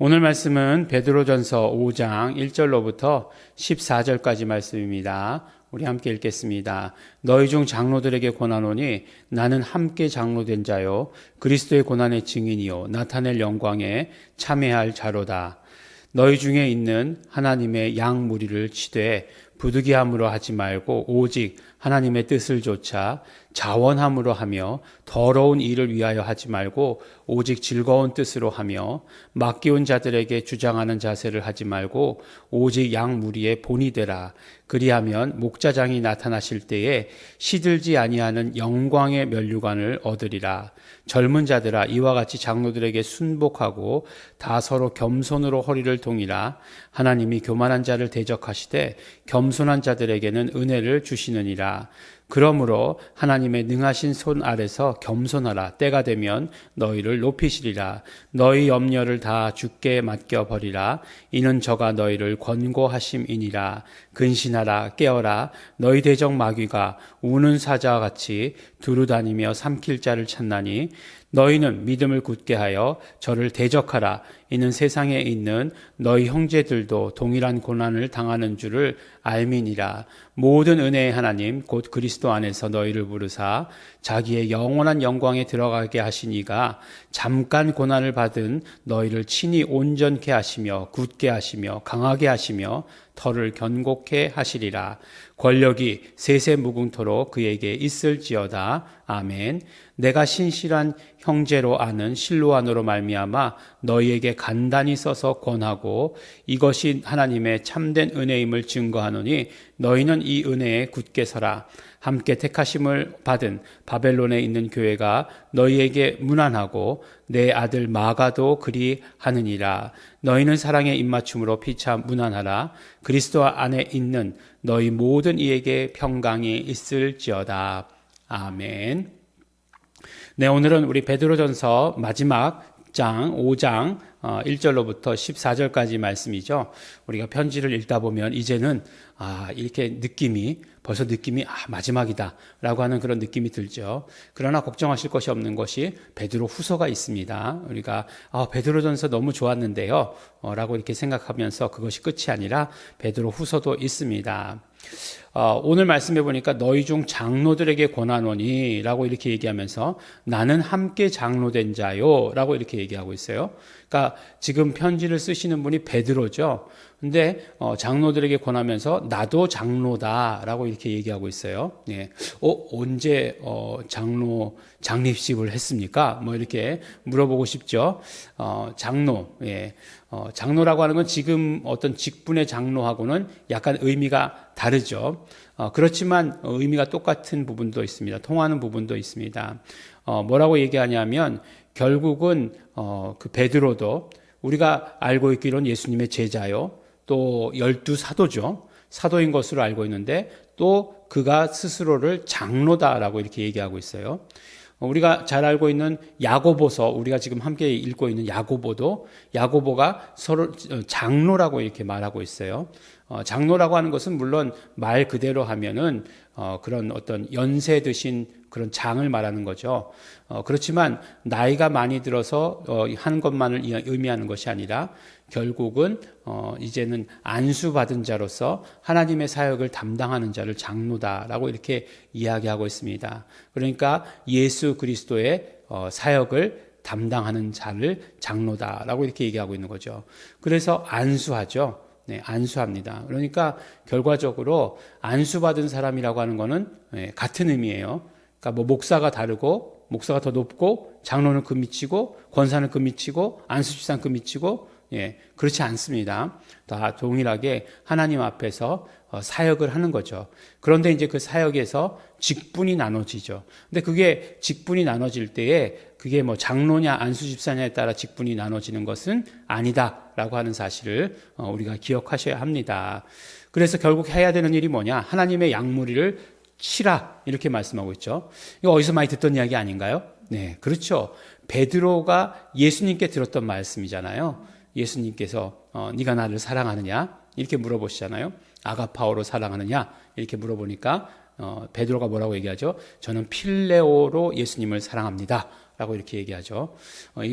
오늘 말씀은 베드로전서 5장 1절로부터 14절까지 말씀입니다. 우리 함께 읽겠습니다. 너희 중 장로들에게 권하노니 나는 함께 장로된 자요 그리스도의 고난의 증인이요 나타낼 영광에 참여할 자로다. 너희 중에 있는 하나님의 양 무리를 치되 부득이함으로 하지 말고 오직 하나님의 뜻을 조차 자원함으로 하며 더러운 일을 위하여 하지 말고 오직 즐거운 뜻으로 하며 맡기운 자들에게 주장하는 자세를 하지 말고 오직 양 무리의 본이 되라. 그리하면 목자장이 나타나실 때에 시들지 아니하는 영광의 면류관을 얻으리라. 젊은 자들아 이와 같이 장로들에게 순복하고 다 서로 겸손으로 허리를 동이라. 하나님이 교만한 자를 대적하시되 겸손한 자들에게는 은혜를 주시느니라. 그러므로 하나님의 능하신 손 아래서 겸손하라. 때가 되면 너희를 높이시리라. 너희 염려를 다 주께 맡겨버리라. 이는 저가 너희를 권고하심이니라. 근신하라. 깨어라. 너희 대적 마귀가 우는 사자와 같이 두루다니며 삼킬 자를 찾나니 너희는 믿음을 굳게 하여 저를 대적하라. 이는 세상에 있는 너희 형제들도 동일한 고난을 당하는 줄을 알미니라. 모든 은혜의 하나님 곧 그리스도 안에서 너희를 부르사 자기의 영원한 영광에 들어가게 하시니가 잠깐 고난을 받은 너희를 친히 온전케 하시며 굳게 하시며 강하게 하시며 터를 견고케 하시리라. 권력이 세세무궁토록 그에게 있을지어다. 아멘. 내가 신실한 형제로 아는 실로아노로 말미암아 너희에게 간단히 써서 권하고 이것이 하나님의 참된 은혜임을 증거하노니 너희는 이 은혜에 굳게 서라. 함께 택하심을 받은 바벨론에 있는 교회가 너희에게 문안하고 내 아들 마가도 그리하느니라. 너희는 사랑의 입맞춤으로 피차 문안하라. 그리스도 안에 있는 너희 모든 이에게 평강이 있을지어다. 아멘. 네, 오늘은 우리 베드로전서 마지막 장 5장 1절로부터 14절까지 말씀이죠. 우리가 편지를 읽다 보면 이제는 이렇게 벌써 느낌이 마지막이다 라고 하는 그런 느낌이 들죠. 그러나 걱정하실 것이 없는 것이 베드로 후서가 있습니다. 우리가 베드로전서 너무 좋았는데요 라고 이렇게 생각하면서 그것이 끝이 아니라 베드로 후서도 있습니다. 오늘 말씀해 보니까 너희 중 장로들에게 권하노니 라고 이렇게 얘기하면서 나는 함께 장로된 자요 라고 이렇게 얘기하고 있어요. 그러니까 지금 편지를 쓰시는 분이 베드로죠. 근데 장로들에게 권하면서 나도 장로다 라고 이렇게 얘기하고 있어요. 예. 언제 장로 장립식을 했습니까? 뭐 이렇게 물어보고 싶죠. 장로, 예. 장로라고 하는 건 지금 어떤 직분의 장로하고는 약간 의미가 다르죠. 그렇지만 의미가 똑같은 부분도 있습니다. 통하는 부분도 있습니다. 뭐라고 얘기하냐면 결국은 그 베드로도 우리가 알고 있기로는 예수님의 제자요. 또 12사도죠. 사도인 것으로 알고 있는데 또 그가 스스로를 장로다라고 이렇게 얘기하고 있어요. 우리가 잘 알고 있는 야고보서, 우리가 지금 함께 읽고 있는 야고보가 서로 장로라고 이렇게 말하고 있어요. 장로라고 하는 것은 물론 말 그대로 하면은 그런 어떤 연세 드신 그런 장을 말하는 거죠. 그렇지만 나이가 많이 들어서 하는 것만을 의미하는 것이 아니라 결국은 이제는 안수받은 자로서 하나님의 사역을 담당하는 자를 장로다라고 이렇게 이야기하고 있습니다. 그러니까 예수 그리스도의 사역을 담당하는 자를 장로다라고 이렇게 얘기하고 있는 거죠. 그래서 안수하죠. 네, 안수합니다. 그러니까 결과적으로 안수받은 사람이라고 하는 거는 같은 의미예요. 그러니까 뭐 목사가 다르고 목사가 더 높고 장로는 그 밑이고 권사는 그 밑이고 안수집사는 그 밑이고 그렇지 않습니다. 다 동일하게 하나님 앞에서 사역을 하는 거죠. 그런데 이제 그 사역에서 직분이 나눠지죠. 근데 그게 직분이 나눠질 때에 그게 뭐 장로냐 안수집사냐에 따라 직분이 나눠지는 것은 아니다라고 하는 사실을 우리가 기억하셔야 합니다. 그래서 결국 해야 되는 일이 뭐냐? 하나님의 양무리를 치라 이렇게 말씀하고 있죠. 이거 어디서 많이 듣던 이야기 아닌가요? 네, 그렇죠. 베드로가 예수님께 들었던 말씀이잖아요. 예수님께서 네가 나를 사랑하느냐 이렇게 물어보시잖아요. 아가파오로 사랑하느냐 이렇게 물어보니까 베드로가 뭐라고 얘기하죠? 저는 필레오로 예수님을 사랑합니다 라고 이렇게 얘기하죠.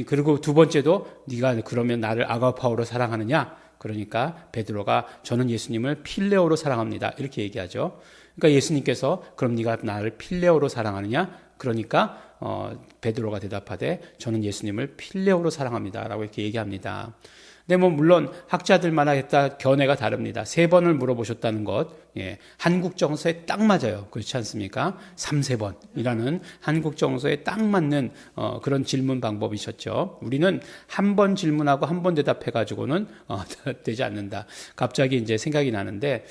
그리고 두 번째도 네가 그러면 나를 아가파오로 사랑하느냐? 그러니까 베드로가 저는 예수님을 필레오로 사랑합니다. 이렇게 얘기하죠. 그러니까 예수님께서 그럼 네가 나를 필레오로 사랑하느냐? 그러니까 베드로가 대답하되 저는 예수님을 필레오로 사랑합니다라고 이렇게 얘기합니다. 근데 뭐 물론 학자들마다 했다 견해가 다릅니다. 3번을 물어보셨다는 것, 한국 정서에 딱 맞아요. 그렇지 않습니까? 3-3번이라는 한국 정서에 딱 맞는 그런 질문 방법이셨죠. 우리는 한 번 질문하고 한 번 대답해 가지고는 되지 않는다. 갑자기 이제 생각이 나는데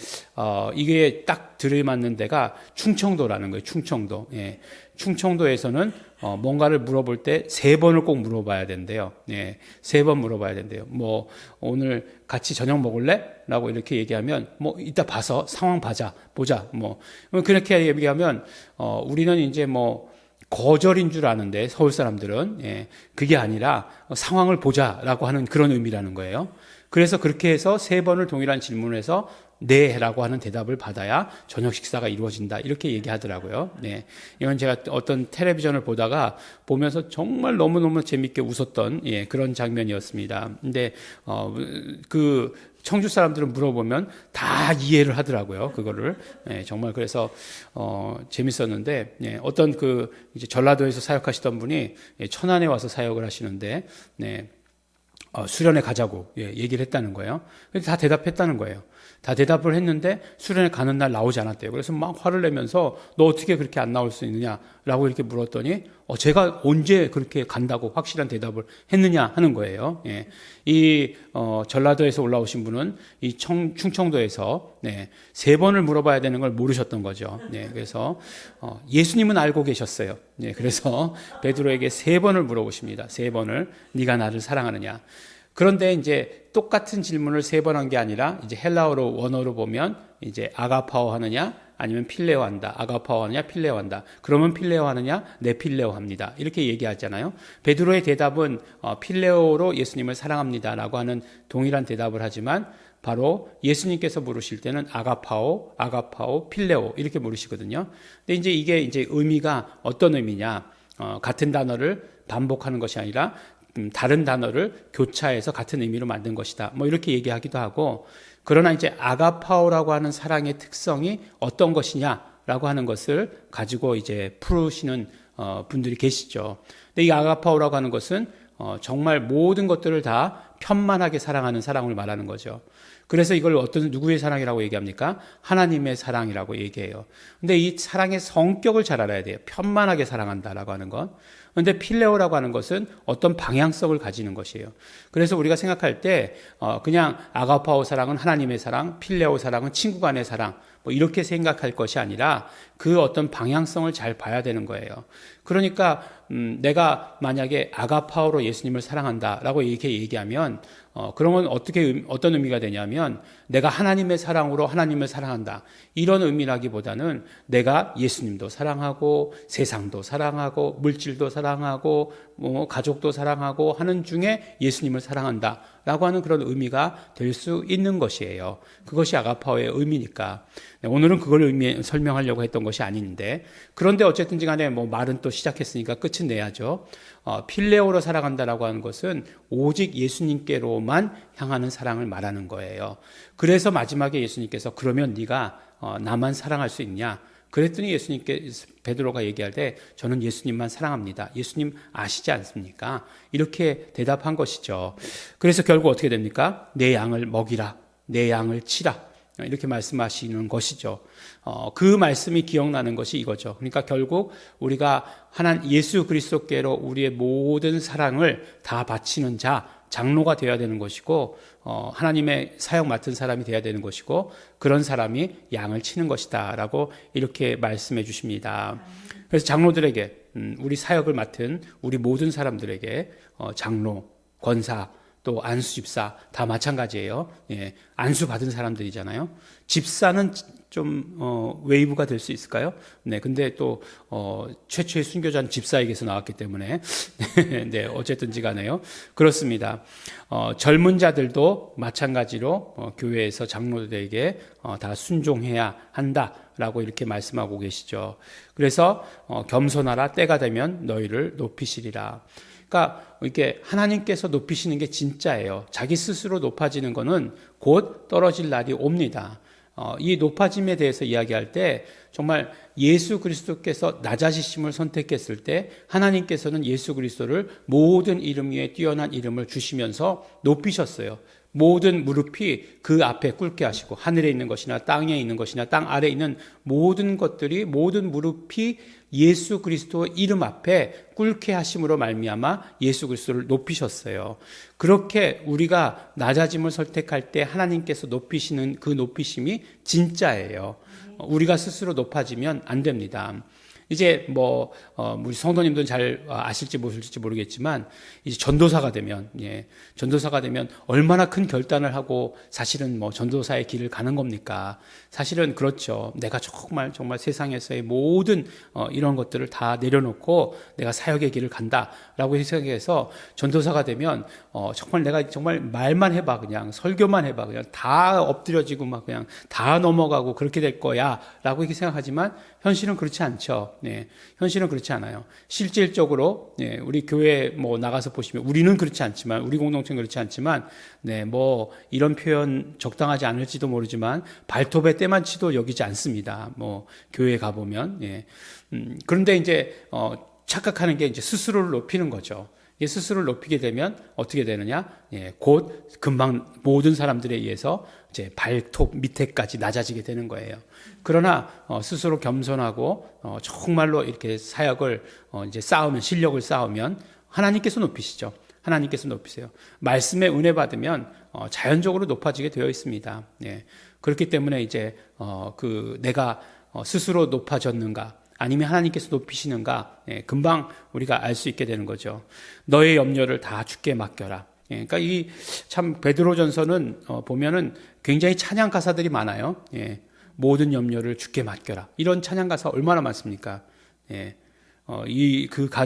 이게 딱 들이맞는 데가 충청도라는 거예요. 충청도. 충청도에서는 뭔가를 물어볼 때 3번을 꼭 물어봐야 된대요. 3번 물어봐야 된대요. 뭐 오늘 같이 저녁 먹을래? 라고 이렇게 얘기하면 뭐 이따 봐서 상황 보자. 뭐 그렇게 얘기하면 우리는 이제 뭐 거절인 줄 아는데 서울 사람들은 그게 아니라 상황을 보자라고 하는 그런 의미라는 거예요. 그래서 그렇게 해서 3번을 동일한 질문을 해서 네라고 하는 대답을 받아야 저녁 식사가 이루어진다 이렇게 얘기하더라고요. 이건 제가 어떤 텔레비전을 보면서 정말 너무너무 재밌게 웃었던 그런 장면이었습니다. 근데 그 청주 사람들은 물어보면 다 이해를 하더라고요. 그거를 정말 그래서 재밌었는데 어떤 그 이제 전라도에서 사역하시던 분이 천안에 와서 사역을 하시는데 수련회 가자고 얘기를 했다는 거예요. 다 대답했다는 거예요. 다 대답을 했는데 수련회 가는 날 나오지 않았대요. 그래서 막 화를 내면서 너 어떻게 그렇게 안 나올 수 있느냐라고 이렇게 물었더니 제가 언제 그렇게 간다고 확실한 대답을 했느냐 하는 거예요. 이 전라도에서 올라오신 분은 이 충청도에서 3번을 물어봐야 되는 걸 모르셨던 거죠. 그래서 예수님은 알고 계셨어요. 그래서 베드로에게 3번을 물어보십니다. 3번을 네가 나를 사랑하느냐. 그런데 이제 똑같은 질문을 3번 한 게 아니라 이제 헬라어로 원어로 보면 이제 아가파오 하느냐 아니면 필레오 한다. 아가파오 하느냐 필레오 한다. 그러면 필레오 하느냐 네 필레오 합니다. 이렇게 얘기하잖아요. 베드로의 대답은 필레오로 예수님을 사랑합니다라고 하는 동일한 대답을 하지만 바로 예수님께서 물으실 때는 아가파오, 필레오 이렇게 물으시거든요. 근데 이제 이게 이제 의미가 어떤 의미냐? 같은 단어를 반복하는 것이 아니라 다른 단어를 교차해서 같은 의미로 만든 것이다. 뭐 이렇게 얘기하기도 하고, 그러나 이제 아가파오라고 하는 사랑의 특성이 어떤 것이냐라고 하는 것을 가지고 이제 풀으시는 분들이 계시죠. 근데 이 아가파오라고 하는 것은 정말 모든 것들을 다 편만하게 사랑하는 사랑을 말하는 거죠. 그래서 이걸 누구의 사랑이라고 얘기합니까? 하나님의 사랑이라고 얘기해요. 근데 이 사랑의 성격을 잘 알아야 돼요. 편만하게 사랑한다라고 하는 건. 그런데 필레오라고 하는 것은 어떤 방향성을 가지는 것이에요. 그래서 우리가 생각할 때 그냥 아가파오 사랑은 하나님의 사랑, 필레오 사랑은 친구 간의 사랑 뭐 이렇게 생각할 것이 아니라 그 어떤 방향성을 잘 봐야 되는 거예요. 그러니까 내가 만약에 아가파오로 예수님을 사랑한다라고 이렇게 얘기하면 그러면 어떤 의미가 되냐면 내가 하나님의 사랑으로 하나님을 사랑한다 이런 의미라기보다는 내가 예수님도 사랑하고 세상도 사랑하고 물질도 사랑하고 뭐 가족도 사랑하고 하는 중에 예수님을 사랑한다라고 하는 그런 의미가 될 수 있는 것이에요. 그것이 아가파오의 의미니까. 오늘은 그걸 설명하려고 했던 것이 아닌데, 그런데 어쨌든지 간에 뭐 말은 또 시작했으니까 끝은 내야죠. 필레오로 살아간다라고 하는 것은 오직 예수님께로만 향하는 사랑을 말하는 거예요. 그래서 마지막에 예수님께서 그러면 네가 나만 사랑할 수 있냐? 그랬더니 베드로가 얘기할 때 저는 예수님만 사랑합니다. 예수님 아시지 않습니까? 이렇게 대답한 것이죠. 그래서 결국 어떻게 됩니까? 내 양을 먹이라, 내 양을 치라. 이렇게 말씀하시는 것이죠. 그 말씀이 기억나는 것이 이거죠. 그러니까 결국 우리가 예수 그리스도께로 우리의 모든 사랑을 다 바치는 장로가 되어야 되는 것이고, 하나님의 사역 맡은 사람이 되어야 되는 것이고, 그런 사람이 양을 치는 것이다 라고 이렇게 말씀해 주십니다. 그래서 장로들에게, 우리 사역을 맡은 우리 모든 사람들에게 장로, 권사, 또 안수 집사 다 마찬가지예요. 예, 안수 받은 사람들이잖아요. 집사는 좀 웨이브가 될 수 있을까요? 네, 근데 또 최초의 순교자는 집사에게서 나왔기 때문에 네, 어쨌든지 간에요. 그렇습니다. 젊은 자들도 마찬가지로 교회에서 장로들에게 다 순종해야 한다라고 이렇게 말씀하고 계시죠. 그래서 겸손하라, 때가 되면 너희를 높이시리라. 그러니까 이렇게 하나님께서 높이시는 게 진짜예요. 자기 스스로 높아지는 거는 곧 떨어질 날이 옵니다. 이 높아짐에 대해서 이야기할 때 정말 예수 그리스도께서 낮아지심을 선택했을 때 하나님께서는 예수 그리스도를 모든 이름 위에 뛰어난 이름을 주시면서 높이셨어요. 모든 무릎이 그 앞에 꿇게 하시고 하늘에 있는 것이나 땅에 있는 것이나 땅 아래에 있는 모든 것들이 모든 무릎이 예수 그리스도 이름 앞에 꿇게 하심으로 말미암아 예수 그리스도를 높이셨어요. 그렇게 우리가 낮아짐을 선택할 때 하나님께서 높이시는 그 높이심이 진짜예요. 우리가 스스로 높아지면 안 됩니다. 이제 우리 성도님들은 잘 아실지 모르실지 모르겠지만, 이제 전도사가 되면, 전도사가 되면 얼마나 큰 결단을 하고 사실은 전도사의 길을 가는 겁니까? 사실은 그렇죠. 내가 정말 세상에서의 모든 이런 것들을 다 내려놓고 내가 사역의 길을 간다라고 생각해서 전도사가 되면 정말 내가 정말 말만 해봐, 그냥 설교만 해봐, 그냥 다 엎드려지고 막 그냥 다 넘어가고 그렇게 될 거야라고 이렇게 생각하지만 현실은 그렇지 않죠. 네, 현실은 그렇지 않아요. 실질적으로 우리 교회 나가서 보시면 우리는 그렇지 않지만 우리 공동체는 그렇지 않지만 이런 표현 적당하지 않을지도 모르지만 발톱의 때만치도 여기지 않습니다. 교회에 가 보면 그런데 이제 착각하는 게 이제 스스로를 높이는 거죠. 스스로를 높이게 되면 어떻게 되느냐? 곧 금방 모든 사람들에 의해서 이제 발톱 밑에까지 낮아지게 되는 거예요. 그러나 스스로 겸손하고 정말로 이렇게 사역을 이제 실력을 쌓으면 하나님께서 높이시죠. 하나님께서 높이세요. 말씀에 은혜 받으면 자연적으로 높아지게 되어 있습니다. 그렇기 때문에 이제 내가 스스로 높아졌는가? 아니면 하나님께서 높이시는가? 금방 우리가 알 수 있게 되는 거죠. 너의 염려를 다 주께 맡겨라. 그러니까 참 베드로전서는 보면은 굉장히 찬양 가사들이 많아요. 모든 염려를 주께 맡겨라. 이런 찬양 가사 얼마나 많습니까?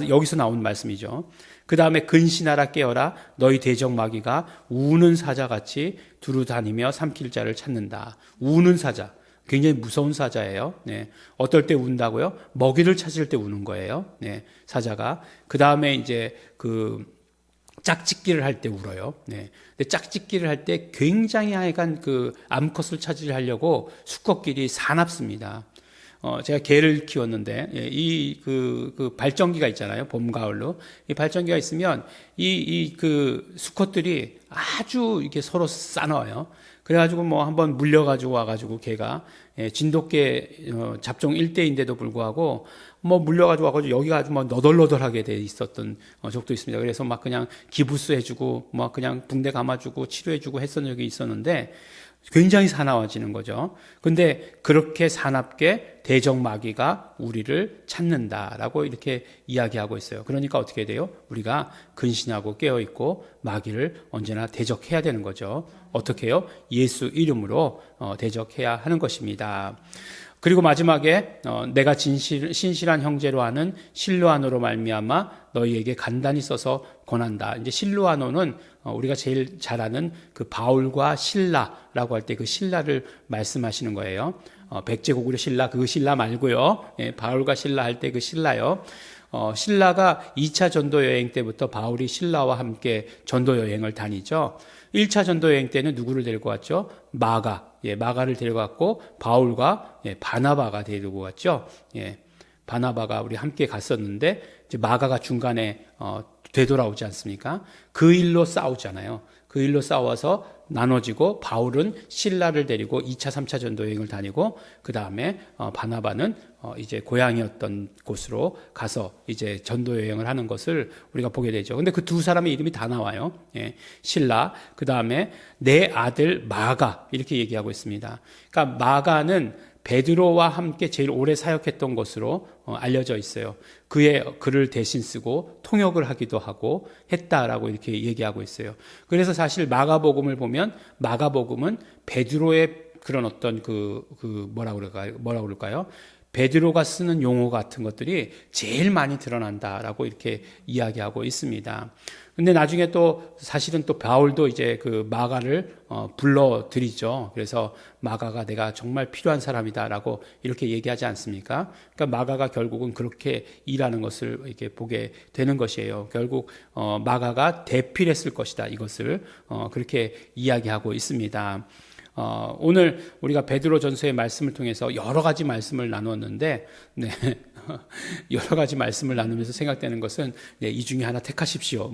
여기서 나온 말씀이죠. 그 다음에 근신하라 깨어라 너희 대적 마귀가 우는 사자같이 두루 다니며 삼킬 자를 찾는다. 우는 사자. 굉장히 무서운 사자예요. 어떨 때 운다고요? 먹이를 찾을 때 우는 거예요. 사자가. 그 다음에 이제 짝짓기를 할 때 울어요. 근데 짝짓기를 할 때 굉장히 하여간 암컷을 차지하려고 수컷끼리 사납습니다. 제가 개를 키웠는데, 발정기가 있잖아요. 봄, 가을로. 이 발정기가 있으면, 수컷들이 아주 이렇게 서로 싸워요. 그래가지고 한번 물려가지고 와가지고 개가, 진돗개, 잡종 1대인데도 불구하고, 물려가지고 와가지고 여기가 아주 너덜너덜하게 돼 있었던 적도 있습니다. 그래서 그냥 기부스 해주고, 그냥 붕대 감아주고 치료해주고 했던 적이 있었는데, 굉장히 사나워지는 거죠. 근데 그렇게 사납게 대적 마귀가 우리를 찾는다라고 이렇게 이야기하고 있어요. 그러니까 어떻게 돼요? 우리가 근신하고 깨어있고 마귀를 언제나 대적해야 되는 거죠. 어떻게 해요? 예수 이름으로 대적해야 하는 것입니다. 그리고 마지막에 내가 신실한 형제로 하는 실로아노로 말미암아 너희에게 간단히 써서 권한다. 이제 실로아노는 우리가 제일 잘 아는 바울과 실라라고 할 때 그 실라를 말씀하시는 거예요. 백제고구려 실라 그 실라 말고요. 바울과 실라 할 때 그 실라요. 실라가 2차 전도 여행 때부터 바울이 실라와 함께 전도 여행을 다니죠. 1차 전도 여행 때는 누구를 데리고 왔죠? 마가를 데리고 왔고 바울과 바나바가 데리고 왔죠. 바나바가 우리 함께 갔었는데 이제 마가가 중간에 되돌아오지 않습니까? 그 일로 싸우잖아요. 그 일로 싸워서 나눠지고 바울은 실라를 데리고 2차, 3차 전도 여행을 다니고 그 다음에 바나바는 이제 고향이었던 곳으로 가서 이제 전도 여행을 하는 것을 우리가 보게 되죠. 근데 그 두 사람의 이름이 다 나와요. 실라, 그 다음에 내 아들 마가 이렇게 얘기하고 있습니다. 그러니까 마가는 베드로와 함께 제일 오래 사역했던 것으로 알려져 있어요. 그의 글을 대신 쓰고 통역을 하기도 하고 했다라고 이렇게 얘기하고 있어요. 그래서 사실 마가복음을 보면 마가복음은 베드로의 그런 어떤 뭐라고 그럴까요? 베드로가 쓰는 용어 같은 것들이 제일 많이 드러난다라고 이렇게 이야기하고 있습니다. 근데 나중에 또 사실은 또 바울도 이제 그 마가를 불러들이죠. 그래서 마가가 내가 정말 필요한 사람이다라고 이렇게 얘기하지 않습니까? 그러니까 마가가 결국은 그렇게 일하는 것을 이렇게 보게 되는 것이에요. 결국 마가가 대필했을 것이다. 이것을 그렇게 이야기하고 있습니다. 오늘 우리가 베드로전서의 말씀을 통해서 여러 가지 말씀을 나누었는데, 네. 여러 가지 말씀을 나누면서 생각되는 것은 네, 이 중에 하나 택하십시오.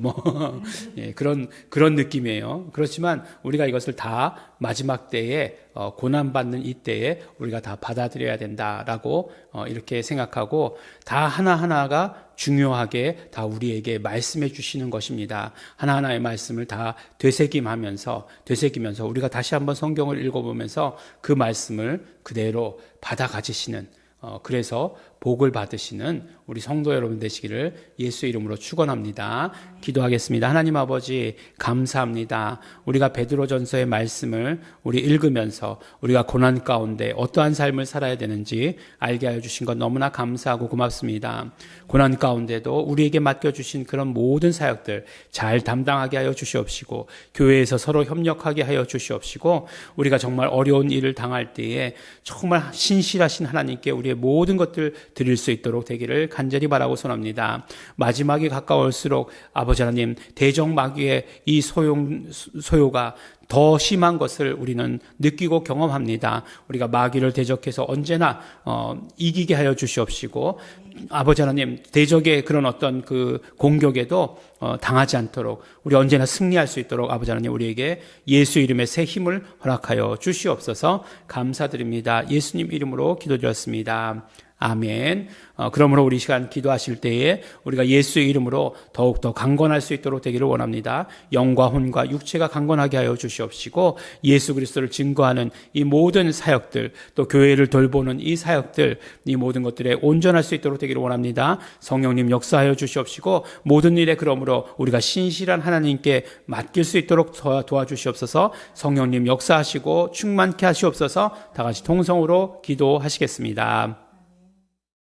네, 그런 느낌이에요. 그렇지만 우리가 이것을 다 마지막 때에 고난받는 이 때에 우리가 다 받아들여야 된다라고 이렇게 생각하고 다 하나하나가 중요하게 다 우리에게 말씀해 주시는 것입니다. 하나하나의 말씀을 다 되새기면서 우리가 다시 한번 성경을 읽어보면서 그 말씀을 그대로 받아 가지시는 그래서 복을 받으시는 우리 성도 여러분 되시기를 예수 이름으로 축원합니다. 기도하겠습니다. 하나님 아버지 감사합니다. 우리가 베드로전서의 말씀을 우리 읽으면서 우리가 고난 가운데 어떠한 삶을 살아야 되는지 알게 하여 주신 것 너무나 감사하고 고맙습니다. 고난 가운데도 우리에게 맡겨주신 그런 모든 사역들 잘 담당하게 하여 주시옵시고 교회에서 서로 협력하게 하여 주시옵시고 우리가 정말 어려운 일을 당할 때에 정말 신실하신 하나님께 우리의 모든 것들 드릴 수 있도록 되기를 간절히 바라고 소원합니다. 마지막이 가까울수록 아버지 하나님 대적 마귀의 이 소요가 더 심한 것을 우리는 느끼고 경험합니다. 우리가 마귀를 대적해서 언제나 이기게 하여 주시옵시고 아버지 하나님 대적의 그런 어떤 그 공격에도 당하지 않도록 우리 언제나 승리할 수 있도록 아버지 하나님 우리에게 예수 이름의 새 힘을 허락하여 주시옵소서. 감사드립니다. 예수님 이름으로 기도드렸습니다. 아멘. 그러므로 우리 시간 기도하실 때에 우리가 예수의 이름으로 더욱더 강건할 수 있도록 되기를 원합니다. 영과 혼과 육체가 강건하게 하여 주시옵시고 예수 그리스도를 증거하는 이 모든 사역들 또 교회를 돌보는 이 사역들 이 모든 것들에 온전할 수 있도록 되기를 원합니다. 성령님 역사하여 주시옵시고 모든 일에 그러므로 우리가 신실한 하나님께 맡길 수 있도록 도와주시옵소서. 성령님 역사하시고 충만케 하시옵소서. 다 같이 통성으로 기도하시겠습니다.